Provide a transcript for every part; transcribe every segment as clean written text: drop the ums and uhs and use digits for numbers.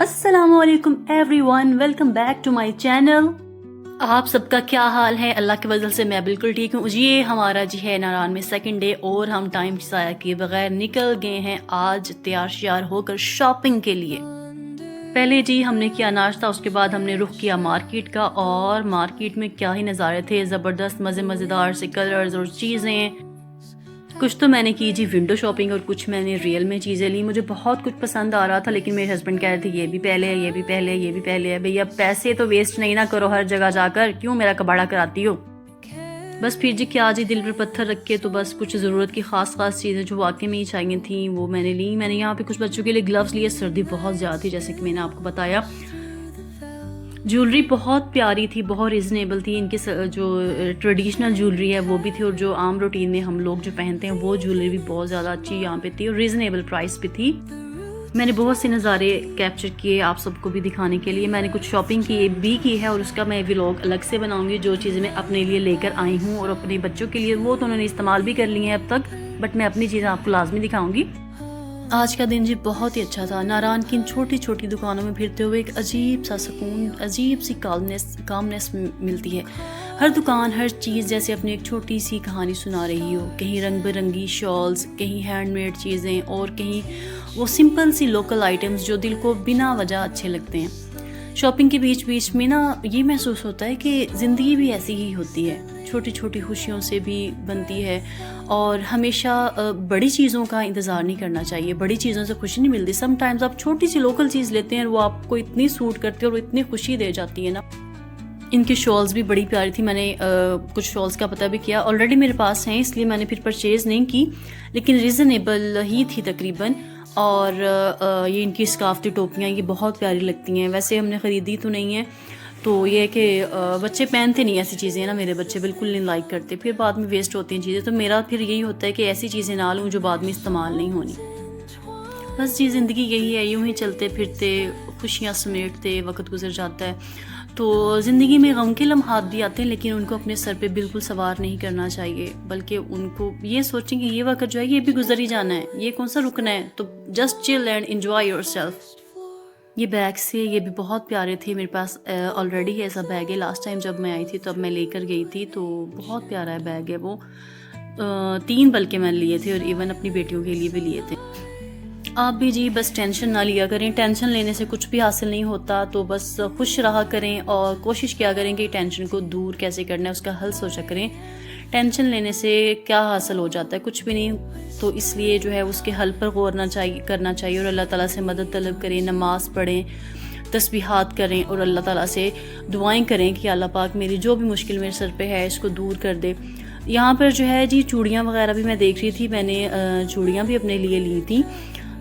अस्सलामुअलैकुम everyone, welcome back to my channel. आप सबका क्या हाल है? अल्लाह के फजल से मैं बिल्कुल ठीक हूँ। ये हमारा जी है नारान में सेकंड डे और हम टाइम ज़ाया किए बगैर निकल गए हैं आज तैयार श्यार होकर शॉपिंग के लिए। पहले जी हमने किया नाश्ता, उसके बाद हमने रुख किया मार्केट का और मार्केट में क्या ही नज़ारे थे, ज़बरदस्त मज़ेदार से कलर्स और चीज़ें। कुछ तो मैंने की जी विंडो शॉपिंग और कुछ मैंने रियल में चीज़ें ली। मुझे बहुत कुछ पसंद आ रहा था लेकिन मेरे हस्बैंड कह रहे थे ये भी पहले है, ये भी पहले है, ये भी पहले है। भैया पैसे तो वेस्ट नहीं ना करो हर जगह जाकर, क्यों मेरा कबाड़ा कराती हो। बस फिर जी क्या जी दिल पर पत्थर रख के तो बस कुछ ज़रूरत की ख़ास चीज़ें जो वाकई में ही चाहिए थी वो मैंने ली। मैंने यहाँ पे कुछ बच्चों के लिए ग्लव्स लिए, सर्दी बहुत ज़्यादा थी जैसे कि मैंने आपको बताया। ज्वेलरी बहुत प्यारी थी, बहुत रिजनेबल थी। इनके जो ट्रेडिशनल ज्वेलरी है वो भी थी और जो आम रूटीन में हम लोग जो पहनते हैं वो ज्वेलरी भी बहुत ज़्यादा अच्छी यहाँ पे थी और रिजनेबल प्राइस पे थी। मैंने बहुत से नज़ारे कैप्चर किए आप सबको भी दिखाने के लिए। मैंने कुछ शॉपिंग भी की है और उसका मैं व्लॉग अलग से बनाऊंगी। जो चीज़ें मैं अपने लिए लेकर आई हूँ और अपने बच्चों के लिए वो तो उन्होंने इस्तेमाल भी कर ली हैं अब तक, बट मैं अपनी चीज़ें आपको लाजमी दिखाऊंगी। आज का दिन जी बहुत ही अच्छा था। नारान की इन छोटी छोटी दुकानों में फिरते हुए एक अजीब सा सुकून, अजीब सी कामनेस मिलती है। हर दुकान, हर चीज़ जैसे अपनी एक छोटी सी कहानी सुना रही हो। कहीं रंग बिरंगी शॉल्स, कहीं हैंडमेड चीज़ें और कहीं वो सिंपल सी लोकल आइटम्स जो दिल को बिना वजह अच्छे लगते हैं। शॉपिंग के बीच बीच में ना ये महसूस होता है कि ज़िंदगी भी ऐसी ही होती है, छोटी छोटी खुशियों से भी बनती है और हमेशा बड़ी चीज़ों का इंतज़ार नहीं करना चाहिए। बड़ी चीज़ों से खुशी नहीं मिलती। समटाइम्स आप छोटी सी लोकल चीज़ लेते हैं और वो आपको इतनी सूट करती है और वो इतनी खुशी दे जाती है ना। इनकी शॉल्स भी बड़ी प्यारी थी। मैंने कुछ शॉल्स का पता भी किया, ऑलरेडी मेरे पास हैं इसलिए मैंने फिर परचेज़ नहीं की, लेकिन रीज़नेबल ही थी तकरीबन। और ये इनकी स्काफ्ती टोपियाँ ये बहुत प्यारी लगती हैं। वैसे हमने ख़रीदी तो नहीं है, तो ये है कि बच्चे पहनते नहीं ऐसी चीज़ें ना, मेरे बच्चे बिल्कुल नहीं लाइक करते, फिर बाद में वेस्ट होती हैं चीज़ें। तो मेरा फिर यही होता है कि ऐसी चीज़ें ना लूँ जो बाद में इस्तेमाल नहीं होनी। बस जी ज़िंदगी यही है, यूँ ही चलते फिरते खुशियाँ समेटते वक्त गुजर जाता है। तो ज़िंदगी में गम के लम्हात भी आते हैं लेकिन उनको अपने सर पे बिल्कुल सवार नहीं करना चाहिए, बल्कि उनको ये सोचें कि ये वक्त जो है ये भी गुजर ही जाना है, ये कौन सा रुकना है। तो just chill and enjoy yourself. ये बैग से ये भी बहुत प्यारे थे। मेरे पास ऑलरेडी ऐसा बैग है, लास्ट टाइम जब मैं आई थी तब मैं लेकर गई थी, तो बहुत प्यारा है बैग है वो। 3 बल्कि मैंने लिए थे और इवन अपनी बेटियों के लिए भी लिए थे। आप भी जी बस टेंशन ना लिया करें, टेंशन लेने से कुछ भी हासिल नहीं होता। तो बस खुश रहा करें और कोशिश किया करें कि टेंशन को दूर कैसे करना है, उसका हल सोचा करें। टेंशन लेने से क्या हासिल हो जाता है? कुछ भी नहीं। तो इसलिए जो है उसके हल पर गौर करना चाहिए और अल्लाह ताला से मदद तलब करें, नमाज़ पढ़ें, तस्बीहात करें और अल्लाह ताला से दुआएं करें कि अल्लाह पाक मेरी जो भी मुश्किल मेरे सर पे है इसको दूर कर दे। यहाँ पर जो है जी चूड़ियाँ वगैरह भी मैं देख रही थी, मैंने चूड़ियाँ भी अपने लिए ली थी,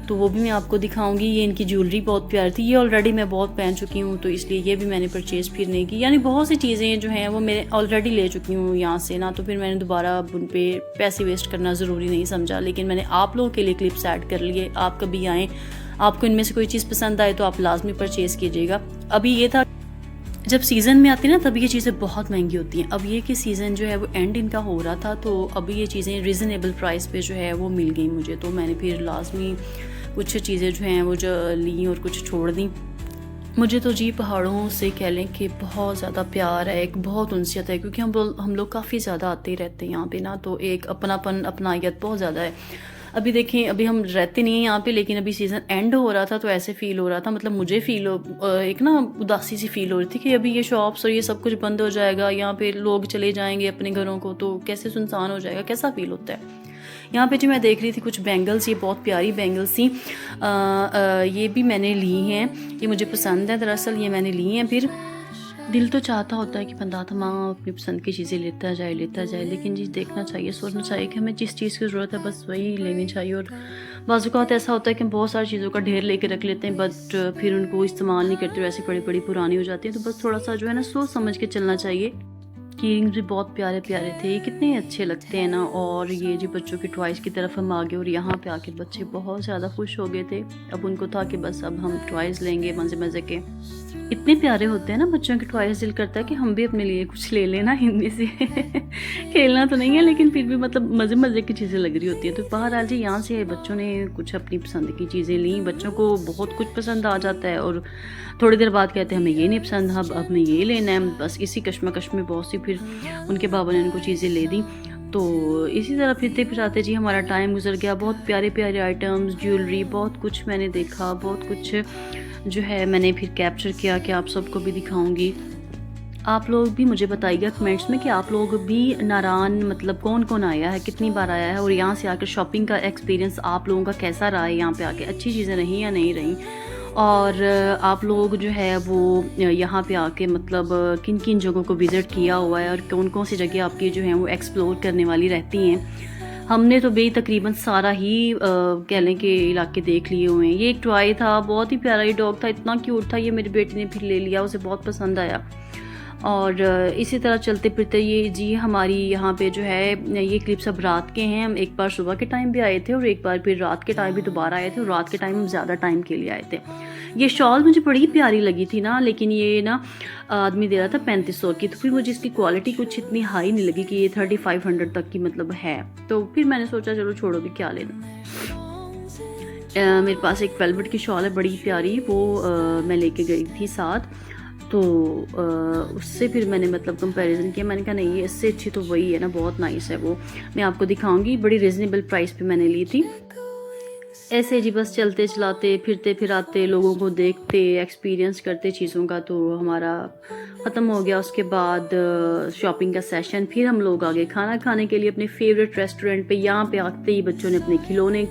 तो वो भी मैं आपको दिखाऊंगी। ये इनकी ज्वेलरी बहुत प्यारी थी, ये ऑलरेडी मैं बहुत पहन चुकी हूँ तो इसलिए ये भी मैंने परचेज़ फिर नहीं की। यानी बहुत सी चीज़ें जो हैं वो मैं ऑलरेडी ले चुकी हूँ यहाँ से ना, तो फिर मैंने दोबारा उन पे पैसे वेस्ट करना ज़रूरी नहीं समझा। लेकिन मैंने आप लोगों के लिए क्लिप्स ऐड कर लिए। आप कभी आएँ, आपको इनमें से कोई चीज़ पसंद आए तो आप लाजमी परचेज़ कीजिएगा। अभी ये था जब सीज़न में आती है ना तब ये चीज़ें बहुत महंगी होती हैं। अब ये कि सीज़न जो है वो एंड इनका हो रहा था, तो अभी ये चीज़ें रिजनेबल प्राइस पे जो है वो मिल गई मुझे, तो मैंने फिर लाजमी कुछ चीज़ें जो हैं वो जो ली और कुछ छोड़ दी। मुझे तो जी पहाड़ों से कह लें कि बहुत ज़्यादा प्यार है, एक बहुत उनसियत है, क्योंकि हम लोग काफ़ी ज़्यादा आते ही रहते हैं यहाँ पे ना, तो एक अपनापन अपनायत बहुत ज़्यादा है। अभी देखें, अभी हम रहते नहीं हैं यहाँ पे लेकिन अभी सीज़न एंड हो रहा था तो ऐसे फ़ील हो रहा था, मतलब मुझे एक ना उदासी सी फ़ील हो रही थी कि अभी ये शॉप्स और ये सब कुछ बंद हो जाएगा, यहाँ पे लोग चले जाएंगे अपने घरों को, तो कैसे सुनसान हो जाएगा, कैसा फ़ील होता है। यहाँ पे जो मैं देख रही थी कुछ बैंगल्स, ये बहुत प्यारी बैंगल्स थी। ये भी मैंने ली हैं, ये मुझे पसंद है दरअसल, ये मैंने ली हैं। फिर दिल तो चाहता होता है कि बंदा तमाम अपनी पसंद की चीज़ें लेता जाए, लेकिन जी देखना चाहिए, सोचना चाहिए कि हमें जिस चीज़ की ज़रूरत है बस वही लेनी चाहिए। और बाज़ औक़ात ऐसा होता है कि हम बहुत सारी चीज़ों का ढेर लेके रख लेते हैं बट फिर उनको इस्तेमाल नहीं करते, वैसे बड़ी पुरानी हो जाती हैं। तो बस थोड़ा सा जो है ना सोच समझ के चलना चाहिए। कीरिंग्स भी बहुत प्यारे प्यारे थे, कितने अच्छे लगते हैं ना। और ये जी बच्चों की टॉयज़ की तरफ हम आ गए और यहाँ पे आके बच्चे बहुत ज़्यादा खुश हो गए थे। अब उनको था कि बस अब हम टॉयज़ लेंगे मज़े मज़े के। इतने प्यारे होते हैं ना बच्चों के टॉयज़, दिल करता है कि हम भी अपने लिए कुछ ले लेना इनमें से। खेलना तो नहीं है लेकिन फिर भी मतलब मज़े मज़े की चीज़ें लग रही होती है। तो बहरहाल जी यहाँ से बच्चों ने कुछ अपनी पसंद की चीज़ें ली। बच्चों को बहुत कुछ पसंद आ जाता है और थोड़ी देर बाद कहते हैं हमें ये नहीं पसंद, अब हमें ये लेना है। बस इसी कश्मकश में बहुत सी फिर उनके बाबा ने उनको चीज़ें ले दी। तो इसी तरह फिरते फिराते जी हमारा टाइम गुजर गया। बहुत प्यारे प्यारे आइटम्स, ज्वेलरी, बहुत कुछ मैंने देखा, बहुत कुछ जो है मैंने फिर कैप्चर किया कि आप सबको भी दिखाऊंगी। आप लोग भी मुझे बताइएगा कमेंट्स में कि आप लोग भी नारान मतलब कौन कौन आया है, कितनी बार आया है और यहाँ से आकर शॉपिंग का एक्सपीरियंस आप लोगों का कैसा रहा है, यहाँ पे आके अच्छी चीज़ें रही या नहीं रही। और आप लोग जो है वो यहाँ पे आके मतलब किन किन जगहों को विज़िट किया हुआ है और कौन कौन सी जगह आपकी जो है वो एक्सप्लोर करने वाली रहती हैं। हमने तो तकरीबन सारा ही कह लें कि इलाके देख लिए हुए हैं। ये एक टॉय था, बहुत ही प्यारा ही डॉग था, इतना क्यूट था। ये मेरी बेटी ने फिर ले लिया, उसे बहुत पसंद आया। और इसी तरह चलते फिरते ये जी हमारी यहाँ पे जो है ये क्लिप्स अब रात के हैं। हम एक बार सुबह के टाइम भी आए थे और एक बार फिर रात के टाइम भी दोबारा आए थे और रात के टाइम हम ज़्यादा टाइम के लिए आए थे। ये शॉल मुझे बड़ी प्यारी लगी थी ना, लेकिन ये ना आदमी दे रहा था 3500 की, तो फिर मुझे इसकी क्वालिटी कुछ इतनी हाई नहीं लगी कि ये 3500 तक की मतलब है। तो फिर मैंने सोचा चलो छोड़ो भी क्या लेना। मेरे पास एक वेलवेट की शॉल है बड़ी प्यारी, वो मैं लेके गई थी साथ। तो उससे फिर मैंने मतलब कंपैरिजन किया, मैंने कहा नहीं ये इससे अच्छी तो वही है ना, बहुत नाइस है वो, मैं आपको दिखाऊंगी। बड़ी रिजनेबल प्राइस पे मैंने ली थी। ऐसे जी बस चलते चलाते फिरते फिराते लोगों को देखते एक्सपीरियंस करते चीज़ों का तो हमारा ख़त्म हो गया। उसके बाद शॉपिंग का सेशन, फिर हम लोग आ गए खाना खाने के लिए अपने फेवरेट रेस्टोरेंट पे। यहाँ पे आते ही बच्चों ने अपने खिलौने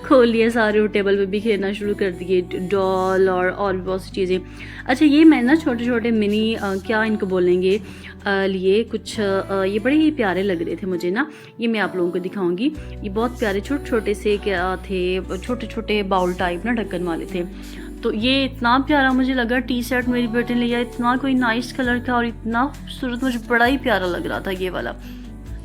खोल लिए सारे और टेबल पे भी खेलना शुरू कर दिए, डॉल और भी बहुत सी चीज़ें। अच्छा ये मैं ना छोटे छोटे मिनी क्या इनको बोलेंगे लिए कुछ ये बड़े ही प्यारे लग रहे थे मुझे ना, ये मैं आप लोगों को दिखाऊंगी। ये बहुत प्यारे छोटे छोटे से क्या थे, छोटे छोटे बाउल टाइप ना ढक्कन वाले थे। तो ये इतना प्यारा मुझे लगा। टी शर्ट मेरी बेटे ने लिया, इतना कोई नाइस कलर का और इतना खूबसूरत, मुझे बड़ा ही प्यारा लग रहा था ये वाला।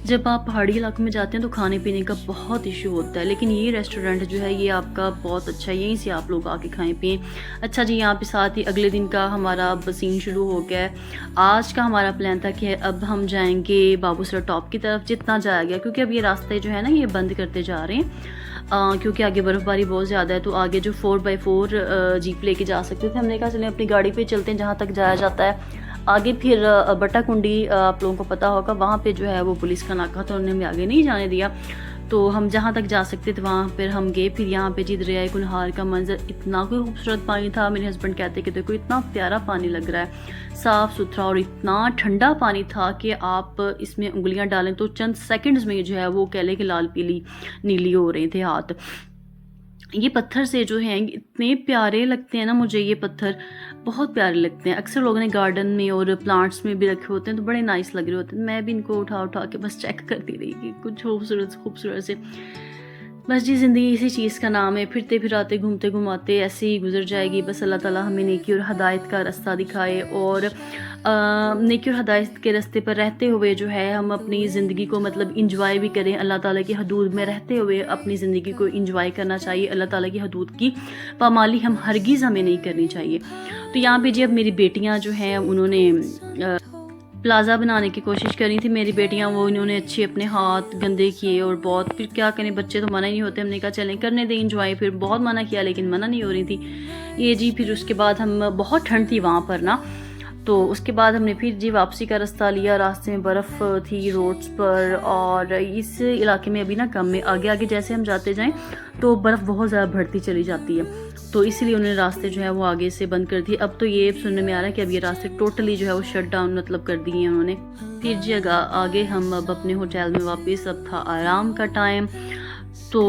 जब आप पहाड़ी इलाकों में जाते हैं तो खाने पीने का बहुत इशू होता है, लेकिन ये रेस्टोरेंट जो है ये आपका बहुत अच्छा है, यहीं से आप लोग आके खाएं पिएं। अच्छा जी यहाँ पे साथ ही अगले दिन का हमारा सीन शुरू हो गया है। आज का हमारा प्लान था कि अब हम जाएंगे बाबूसर टॉप की तरफ, जितना जाया गया, क्योंकि अब ये रास्ते जो है ना ये बंद करते जा रहे हैं क्योंकि आगे बर्फ़बारी बहुत ज़्यादा है। तो आगे जो 4x4 जीप लेके जा सकते थे, हमने कहा चलें अपनी गाड़ी पे चलते हैं जहाँ तक जाया जाता है। आगे फिर बट्टा कुंडी आप लोगों को पता होगा, वहाँ पे जो है वो पुलिस का नाका था, उन्होंने हमें आगे नहीं जाने दिया। तो हम जहाँ तक जा सकते थे वहाँ पर हम गए। फिर यहाँ पे जी दरियाए कुनहार का मंजर, इतना कोई खूबसूरत पानी था। मेरे हस्बैंड कहते कि देखो इतना प्यारा पानी लग रहा है, साफ़ सुथरा और इतना ठंडा पानी था कि आप इसमें उंगलियाँ डालें तो चंद सेकंड्स में जो है वो कह लें कि लाल पीली नीली हो रहे थे हाथ। ये पत्थर से जो हैं इतने प्यारे लगते हैं ना, मुझे ये पत्थर बहुत प्यारे लगते हैं। अक्सर लोगों ने गार्डन में और प्लांट्स में भी रखे होते हैं तो बड़े नाइस लग रहे होते हैं। मैं भी इनको उठा उठा के बस चेक करती रही कि कुछ खूबसूरत खूबसूरत से। बस जी ज़िंदगी इसी चीज़ का नाम है, फिरते फिराते घूमते घुमाते ऐसे ही गुजर जाएगी। बस अल्लाह ताला हमें नेकी और हदायत का रास्ता दिखाए और नेकी और हदायत के रास्ते पर रहते हुए जो है हम अपनी ज़िंदगी को मतलब इंजॉय भी करें। अल्लाह ताला की हदूद में रहते हुए अपनी ज़िंदगी को इंजॉय करना चाहिए। अल्लाह ताला की हदूद की पामाली हम हरगिज़ हमें नहीं करनी चाहिए। तो यहाँ पे जी अब मेरी बेटियाँ जो हैं उन्होंने प्लाज़ा बनाने की कोशिश करी थी मेरी बेटियां, वो इन्होंने अच्छे अपने हाथ गंदे किए और बहुत, फिर क्या करें बच्चे तो मना ही नहीं होते। हमने कहा चलें करने दें इंजॉय, फिर बहुत मना किया लेकिन मना नहीं हो रही थी ये जी। फिर उसके बाद हम, बहुत ठंड थी वहाँ पर ना, तो उसके बाद हमने फिर जी वापसी का रास्ता लिया। रास्ते में बर्फ़ थी रोड्स पर और इस इलाके में अभी ना कम में, आगे आगे जैसे हम जाते जाएं तो बर्फ़ बहुत ज़्यादा बढ़ती चली जाती है, तो इसीलिए उन्होंने रास्ते जो है वो आगे से बंद कर दिए। अब तो ये सुनने में आ रहा है कि अब ये रास्ते टोटली जो है वो शट डाउन मतलब कर दिए हैं उन्होंने। फिर जी आगे हम अब अपने होटल में वापस, अब था आराम का टाइम। तो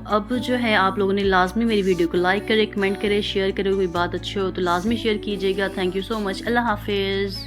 अब जो है आप लोगों ने लाजमी मेरी वीडियो को लाइक करें, कमेंट करें, शेयर करें। कोई बात अच्छी हो तो लाजमी शेयर कीजिएगा। Thank you so much. अल्लाह हाफिज़।